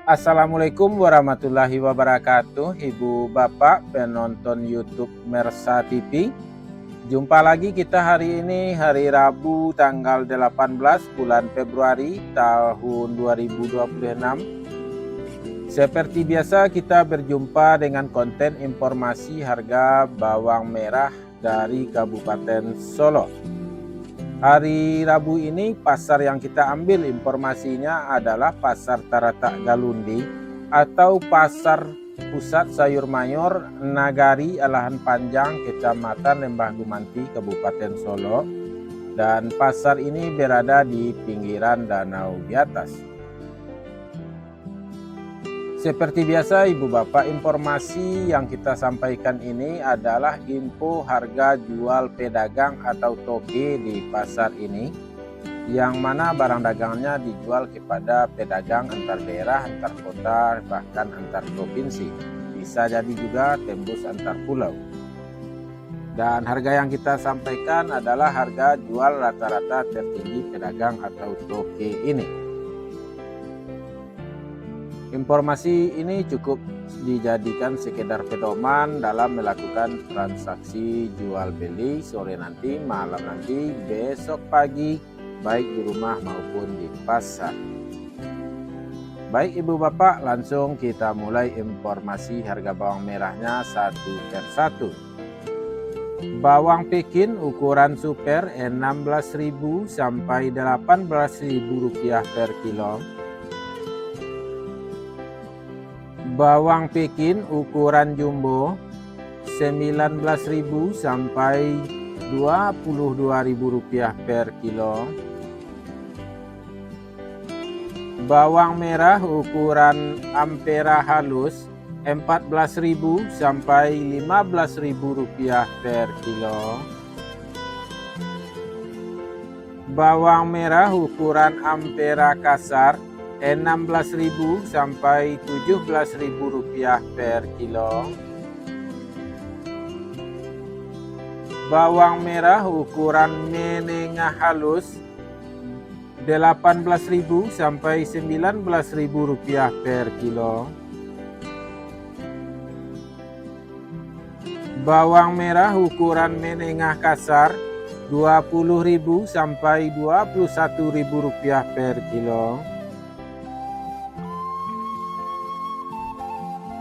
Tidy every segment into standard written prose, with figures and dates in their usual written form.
Assalamualaikum warahmatullahi wabarakatuh, Ibu Bapak penonton YouTube Mersa TV. Jumpa lagi kita hari ini, hari Rabu tanggal 18 bulan Februari tahun 2026. Seperti biasa kita berjumpa dengan konten informasi harga bawang merah dari Kabupaten Solo. Hari Rabu ini pasar yang kita ambil informasinya adalah Pasar Taratak Galundi atau Pasar Pusat Sayur Mayur Nagari Alahan Panjang, Kecamatan Lembah Gumanti, Kabupaten Solo. Dan pasar ini berada di pinggiran Danau di atas. Seperti biasa Ibu Bapak, informasi yang kita sampaikan ini adalah info harga jual pedagang atau toke di pasar ini, yang mana barang dagangnya dijual kepada pedagang antar daerah, antar kota, bahkan antar provinsi. Bisa jadi juga tembus antar pulau. Dan harga yang kita sampaikan adalah harga jual rata-rata tertinggi pedagang atau toke ini. Informasi ini cukup dijadikan sekedar pedoman dalam melakukan transaksi jual beli sore nanti, malam nanti, besok pagi, baik di rumah maupun di pasar. Baik Ibu Bapak, langsung kita mulai informasi harga bawang merahnya satu per satu. Bawang Pekin ukuran super 16.000 sampai 18.000 rupiah per kilo. Bawang Pekin ukuran jumbo 19.000 sampai 22.000 rupiah per kilo. Bawang merah ukuran ampera halus 14.000 sampai 15.000 rupiah per kilo. Bawang merah ukuran ampera kasar 16.000 sampai 17.000 rupiah per kilo. Bawang merah ukuran menengah halus 18.000 sampai 19.000 rupiah per kilo. Bawang merah ukuran menengah kasar 20.000 sampai 21.000 rupiah per kilo.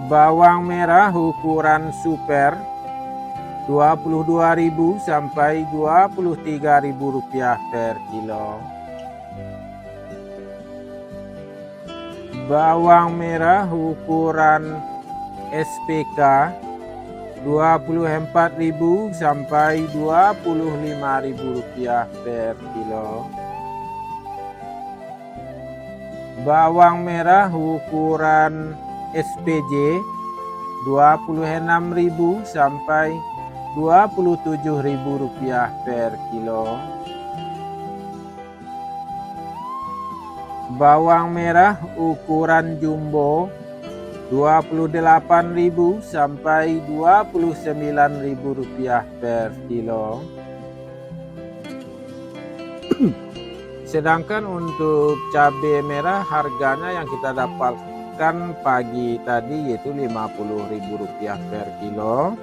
Bawang merah ukuran super 22.000 sampai 23.000 rupiah per kilo. Bawang merah ukuran SPK 24.000 sampai 25.000 rupiah per kilo. Bawang merah ukuran SPJ 26.000 sampai 27.000 rupiah per kilo. Bawang merah ukuran jumbo 28.000 sampai 29.000 rupiah per kilo. Sedangkan untuk cabai merah harganya yang kita dapatkan pagi tadi yaitu Rp50.000 per kilo.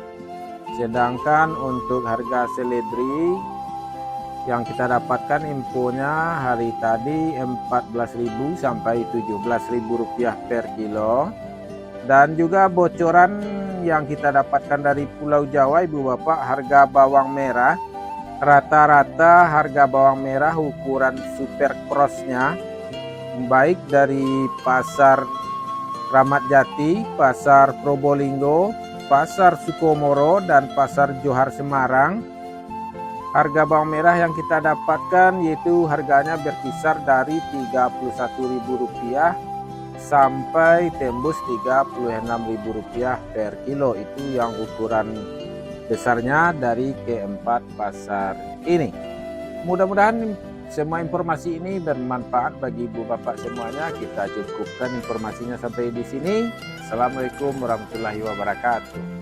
Sedangkan untuk harga seledri yang kita dapatkan infonya hari tadi 14.000 sampai 17.000 rupiah per kilo. Dan juga bocoran yang kita dapatkan dari Pulau Jawa Ibu Bapak, harga bawang merah rata-rata harga bawang merah ukuran super crossnya baik dari pasar Ramat Jati, pasar Probolinggo, pasar Sukomoro, dan pasar Johar Semarang. Harga bawang merah yang kita dapatkan yaitu harganya berkisar dari Rp31.000 sampai tembus Rp36.000 per kilo. Itu yang ukuran besarnya dari keempat pasar ini. Mudah-mudahan semua informasi ini bermanfaat bagi Ibu Bapak semuanya. Kita cukupkan informasinya sampai di sini. Assalamualaikum warahmatullahi wabarakatuh.